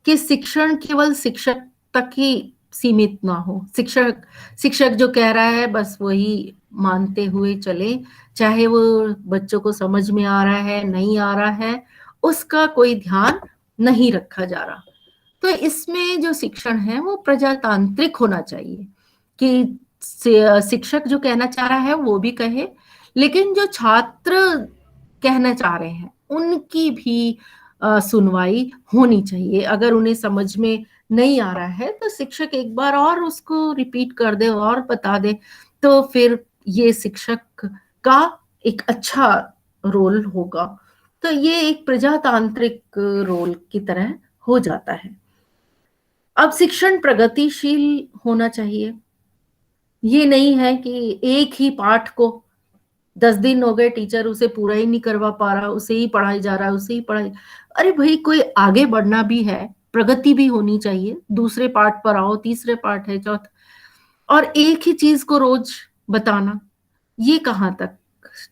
कि शिक्षण केवल शिक्षक तक ही सीमित ना हो। शिक्षक शिक्षक जो कह रहा है बस वही मानते हुए चले, चाहे वो बच्चों को समझ में आ रहा है नहीं आ रहा है, उसका कोई ध्यान नहीं रखा जा रहा। तो इसमें जो शिक्षण है वो प्रजातांत्रिक होना चाहिए कि शिक्षक जो कहना चाह रहा है वो भी कहे, लेकिन जो छात्र कहना चाह रहे हैं उनकी भी सुनवाई होनी चाहिए। अगर उन्हें समझ में नहीं आ रहा है तो शिक्षक एक बार और उसको रिपीट कर दे और बता दे, तो फिर ये शिक्षक का एक अच्छा रोल होगा। तो ये एक प्रजातांत्रिक रोल की तरह हो जाता है। अब शिक्षण प्रगतिशील होना चाहिए। ये नहीं है कि एक ही पाठ को 10 दिन हो गए, टीचर उसे पूरा ही नहीं करवा पा रहा, उसे ही पढ़ाई जा रहा है, उसे ही पढ़ाई। अरे भाई, कोई आगे बढ़ना भी है, प्रगति भी होनी चाहिए। दूसरे पाठ पर आओ, तीसरे पाठ है, चौथा, और एक ही चीज को रोज बताना, ये कहाँ तक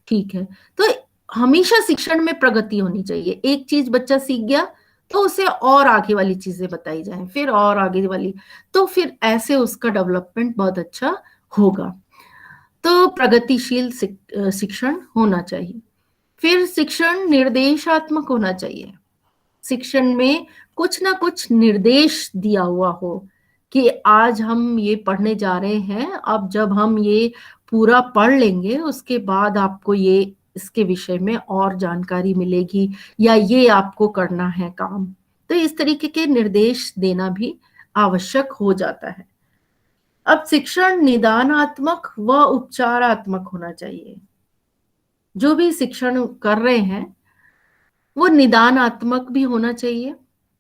ठीक है। तो हमेशा शिक्षण में प्रगति होनी चाहिए। एक चीज बच्चा सीख गया तो उसे और आगे वाली चीजें बताई जाए, फिर और आगे वाली, तो फिर ऐसे उसका डेवलपमेंट बहुत अच्छा होगा। तो प्रगतिशील शिक्षण होना चाहिए। फिर शिक्षण निर्देशात्मक होना चाहिए। शिक्षण में कुछ ना कुछ निर्देश दिया हुआ हो कि आज हम ये पढ़ने जा रहे हैं, अब जब हम ये पूरा पढ़ लेंगे उसके बाद आपको ये इसके विषय में और जानकारी मिलेगी, या ये आपको करना है काम। तो इस तरीके के निर्देश देना भी आवश्यक हो जाता है। अब शिक्षण निदानात्मक व उपचारात्मक होना चाहिए। जो भी शिक्षण कर रहे हैं वो निदानात्मक भी होना चाहिए।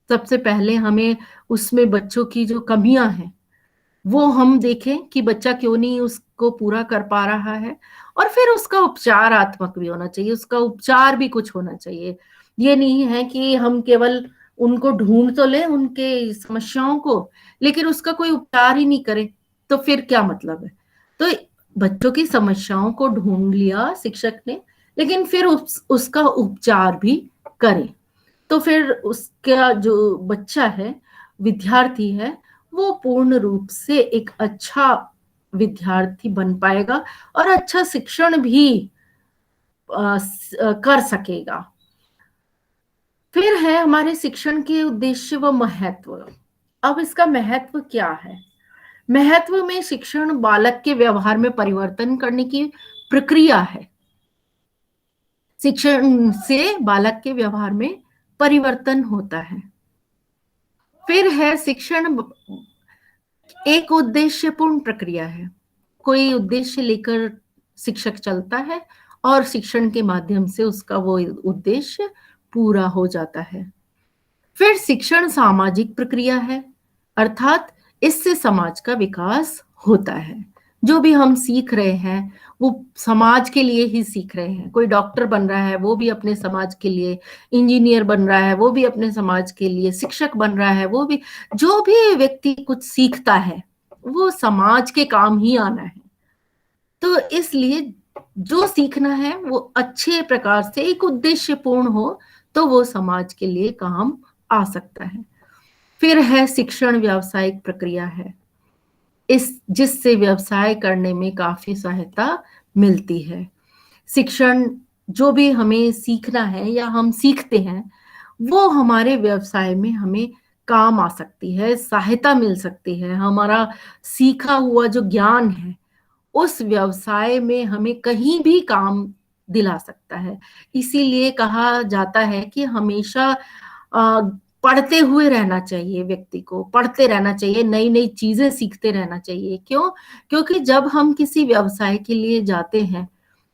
सबसे पहले हमें उसमें बच्चों की जो कमियां हैं वो हम देखें कि बच्चा क्यों नहीं उसको पूरा कर पा रहा है, और फिर उसका उपचारात्मक भी होना चाहिए, उसका उपचार भी कुछ होना चाहिए। ये नहीं है कि हम केवल उनको ढूंढ तो लें उनके समस्याओं को, लेकिन उसका कोई उपचार ही नहीं करें, तो फिर क्या मतलब है। तो बच्चों की समस्याओं को ढूंढ लिया शिक्षक ने, लेकिन फिर उसका उपचार भी करें, तो फिर उसका जो बच्चा है, विद्यार्थी है, वो पूर्ण रूप से एक अच्छा विद्यार्थी बन पाएगा और अच्छा शिक्षण भी कर सकेगा। फिर है हमारे शिक्षण के उद्देश्य व महत्व। अब इसका महत्व क्या है? महत्व में शिक्षण बालक के व्यवहार में परिवर्तन करने की प्रक्रिया है। शिक्षण से बालक के व्यवहार में परिवर्तन होता है। फिर है शिक्षण एक उद्देश्यपूर्ण प्रक्रिया है। कोई उद्देश्य लेकर शिक्षक चलता है और शिक्षण के माध्यम से उसका वो उद्देश्य पूरा हो जाता है। फिर शिक्षण सामाजिक प्रक्रिया है, अर्थात इससे समाज का विकास होता है। जो भी हम सीख रहे हैं वो समाज के लिए ही सीख रहे हैं। कोई डॉक्टर बन रहा है वो भी अपने समाज के लिए, इंजीनियर बन रहा है वो भी अपने समाज के लिए, शिक्षक बन रहा है वो भी। जो भी व्यक्ति कुछ सीखता है वो समाज के काम ही आना है। तो इसलिए जो सीखना है वो अच्छे प्रकार से एक उद्देश्यपूर्ण हो तो वो समाज के लिए काम आ सकता है। फिर है शिक्षण व्यावसायिक प्रक्रिया है, इस जिससे व्यवसाय करने में काफी सहायता मिलती है। शिक्षण जो भी हमें सीखना है या हम सीखते हैं वो हमारे व्यवसाय में हमें काम आ सकती है, सहायता मिल सकती है। हमारा सीखा हुआ जो ज्ञान है उस व्यवसाय में हमें कहीं भी काम दिला सकता है। इसीलिए कहा जाता है कि हमेशा पढ़ते हुए रहना चाहिए, व्यक्ति को पढ़ते रहना चाहिए, नई नई चीजें सीखते रहना चाहिए। क्यों? क्योंकि जब हम किसी व्यवसाय के लिए जाते हैं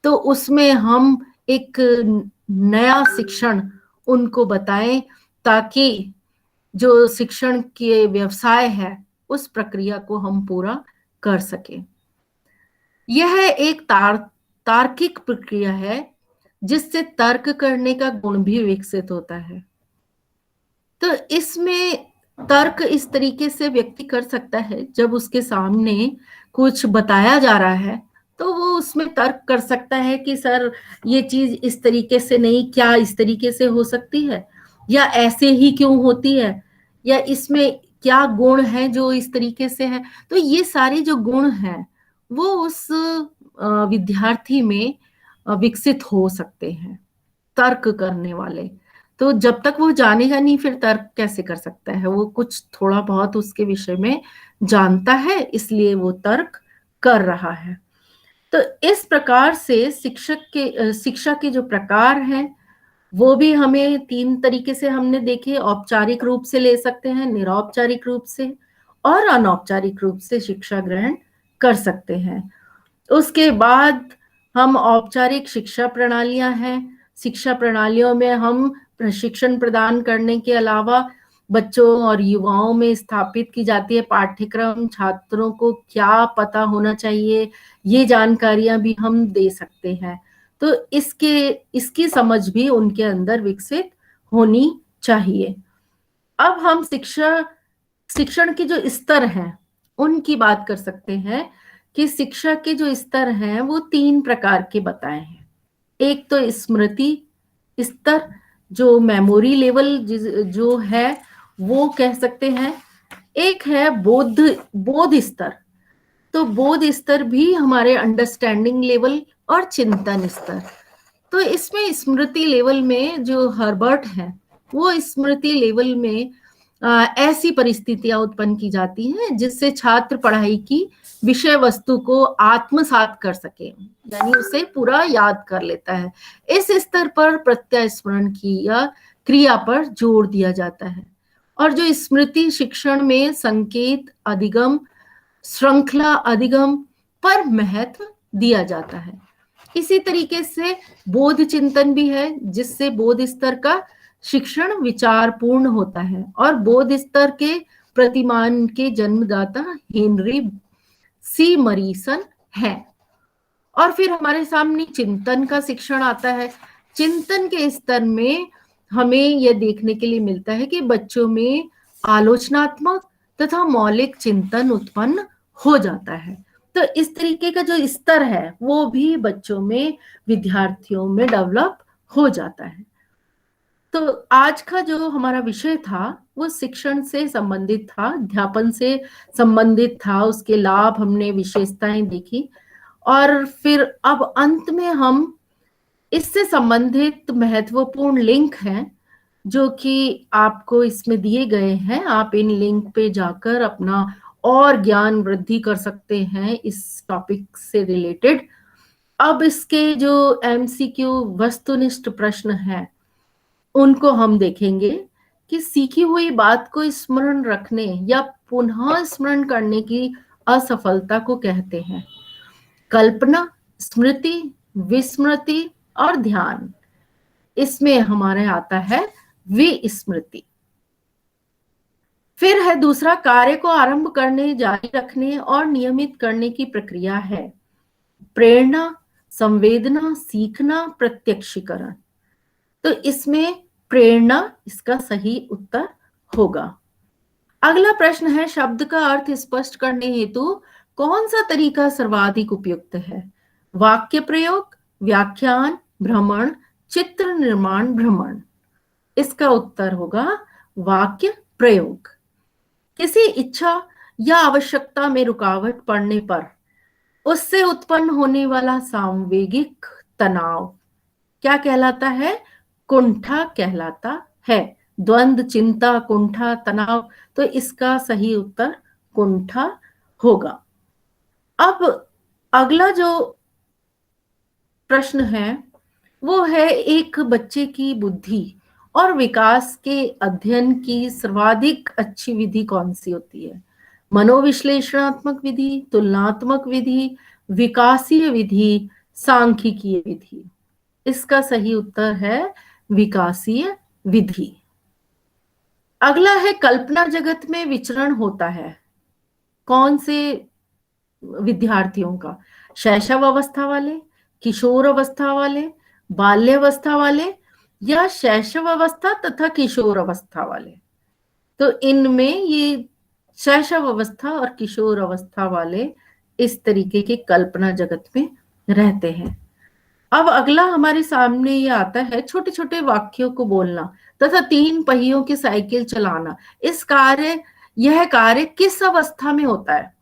तो उसमें हम एक नया शिक्षण उनको बताएं, ताकि जो शिक्षण के व्यवसाय है उस प्रक्रिया को हम पूरा कर सकें। यह एक तार्किक प्रक्रिया है जिससे तर्क करने का गुण भी विकसित होता है। तो इसमें तर्क इस तरीके से व्यक्ति कर सकता है, जब उसके सामने कुछ बताया जा रहा है तो वो उसमें तर्क कर सकता है कि सर ये चीज इस तरीके से नहीं, क्या इस तरीके से हो सकती है, या ऐसे ही क्यों होती है, या इसमें क्या गुण है जो इस तरीके से है। तो ये सारे जो गुण हैं वो उस विद्यार्थी में विकसित हो सकते हैं, तर्क करने वाले। तो जब तक वो जानेगा नहीं फिर तर्क कैसे कर सकता है। वो कुछ थोड़ा बहुत उसके विषय में जानता है इसलिए वो तर्क कर रहा है। तो इस प्रकार से शिक्षा के जो प्रकार हैं वो भी हमें 3 तरीके से हमने देखे। औपचारिक रूप से ले सकते हैं, निरौपचारिक रूप से, और अनौपचारिक रूप से शिक्षा ग्रहण कर सकते हैं। उसके बाद हम औपचारिक शिक्षा प्रणालियां हैं। शिक्षा प्रणालियों में हम प्रशिक्षण प्रदान करने के अलावा बच्चों और युवाओं में स्थापित की जाती है पाठ्यक्रम, छात्रों को क्या पता होना चाहिए ये जानकारियां भी हम दे सकते हैं। तो इसकी समझ भी उनके अंदर विकसित होनी चाहिए। अब हम शिक्षण के जो स्तर हैं उनकी बात कर सकते हैं कि शिक्षा के जो स्तर हैं वो 3 प्रकार के बताए हैं। एक तो स्मृति स्तर, जो मेमोरी लेवल जो है वो कह सकते हैं। एक है बोध स्तर। तो बोध स्तर भी हमारे अंडरस्टैंडिंग लेवल और चिंतन स्तर। तो इसमें स्मृति लेवल में जो हर्बर्ट है वो स्मृति लेवल में ऐसी परिस्थितियां उत्पन्न की जाती हैं जिससे छात्र पढ़ाई की विषय वस्तु को आत्मसात कर सके, यानी उसे पूरा याद कर लेता है। इस स्तर पर प्रत्यय स्मरण की या क्रिया पर जोर दिया जाता है। और जो स्मृति शिक्षण में संकेत अधिगम, श्रृंखला अधिगम पर महत्व दिया जाता है। इसी तरीके से बोध चिंतन भी है, जिससे बोध स्तर का शिक्षण विचारपूर्ण होता है। और बोध स्तर के प्रतिमान के जन्मदाता हेनरी सी मरीसन है। और फिर हमारे सामने चिंतन का शिक्षण आता है। चिंतन के स्तर में हमें यह देखने के लिए मिलता है कि बच्चों में आलोचनात्मक तथा मौलिक चिंतन उत्पन्न हो जाता है। तो इस तरीके का जो स्तर है वो भी बच्चों में, विद्यार्थियों में डेवलप हो जाता है। तो आज का जो हमारा विषय था वो शिक्षण से संबंधित था, अध्यापन से संबंधित था। उसके लाभ हमने, विशेषताएं देखी। और फिर अब अंत में हम इससे संबंधित महत्वपूर्ण लिंक हैं जो कि आपको इसमें दिए गए हैं। आप इन लिंक पे जाकर अपना और ज्ञान वृद्धि कर सकते हैं इस टॉपिक से रिलेटेड। अब इसके जो एमसीक्यू वस्तुनिष्ठ प्रश्न हैं उनको हम देखेंगे कि सीखी हुई बात को स्मरण रखने या पुनः स्मरण करने की असफलता को कहते हैं। कल्पना, स्मृति, विस्मृति और ध्यान, इसमें हमारे आता है विस्मृति। फिर है दूसरा, कार्य को आरंभ करने, जारी रखने और नियमित करने की प्रक्रिया है प्रेरणा, संवेदना, सीखना, प्रत्यक्षीकरण। तो इसमें प्रेरणा इसका सही उत्तर होगा। अगला प्रश्न है, शब्द का अर्थ स्पष्ट करने हेतु कौन सा तरीका सर्वाधिक उपयुक्त है? वाक्य प्रयोग, व्याख्यान, भ्रमण, चित्र निर्माण, भ्रमण। इसका उत्तर होगा वाक्य प्रयोग। किसी इच्छा या आवश्यकता में रुकावट पड़ने पर उससे उत्पन्न होने वाला सामवेगिक तनाव क्या कहलाता है? कुंठा कहलाता है। द्वंद्व, चिंता, कुंठा, तनाव। तो इसका सही उत्तर कुंठा होगा। अब अगला जो प्रश्न है वो है, एक बच्चे की बुद्धि और विकास के अध्ययन की सर्वाधिक अच्छी विधि कौन सी होती है? मनोविश्लेषणात्मक विधि, तुलनात्मक विधि, विकासीय विधि, सांख्यिकीय विधि। इसका सही उत्तर है विकासीय विधि। अगला है, कल्पना जगत में विचरण होता है कौन से विद्यार्थियों का? शैशव अवस्था वाले, किशोर अवस्था वाले, बाल्यावस्था वाले या शैशव अवस्था तथा किशोर अवस्था वाले? तो इनमें ये शैशव अवस्था और किशोर अवस्था वाले इस तरीके के कल्पना जगत में रहते हैं। अब अगला हमारे सामने ये आता है, छोटे छोटे वाक्यों को बोलना तथा 3 पहियों की साइकिल चलाना। यह कार्य किस अवस्था में होता है?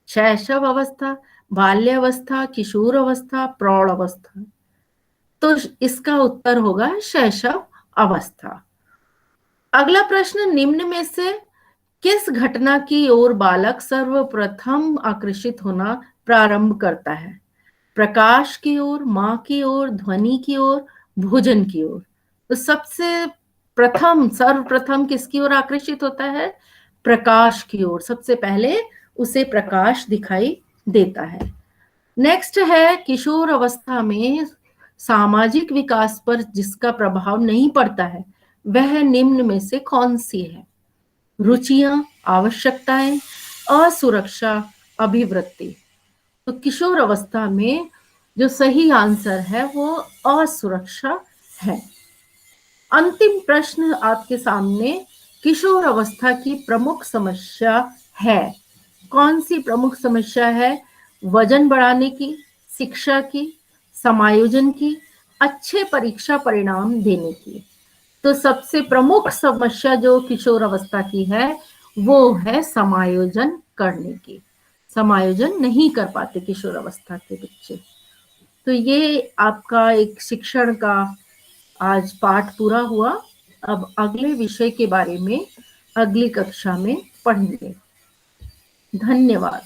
शैशव अवस्था, बाल्यावस्था, किशोर अवस्था, प्रौढ़ अवस्था। तो इसका उत्तर होगा शैशव अवस्था। अगला प्रश्न, निम्न में से किस घटना की ओर बालक सर्वप्रथम आकर्षित होना प्रारंभ करता है? प्रकाश की ओर, मां की ओर, ध्वनि की ओर, भोजन की ओर। तो सबसे प्रथम, सर्वप्रथम किसकी ओर आकर्षित होता है? प्रकाश की ओर। सबसे पहले उसे प्रकाश दिखाई देता है। नेक्स्ट है, किशोर अवस्था में सामाजिक विकास पर जिसका प्रभाव नहीं पड़ता है वह निम्न में से कौन सी है? रुचियां, आवश्यकताएं, असुरक्षा, अभिवृत्ति। तो किशोर अवस्था में जो सही आंसर है वो असुरक्षा है। अंतिम प्रश्न आपके सामने, किशोर अवस्था की प्रमुख समस्या है। कौन सी प्रमुख समस्या है? वजन बढ़ाने की, शिक्षा की, समायोजन की, अच्छे परीक्षा परिणाम देने की। तो सबसे प्रमुख समस्या जो किशोर अवस्था की है वो है समायोजन करने की। समायोजन नहीं कर पाते किशोर अवस्था के बच्चे। तो ये आपका एक शिक्षण का आज पाठ पूरा हुआ। अब अगले विषय के बारे में अगली कक्षा में पढ़ेंगे। धन्यवाद।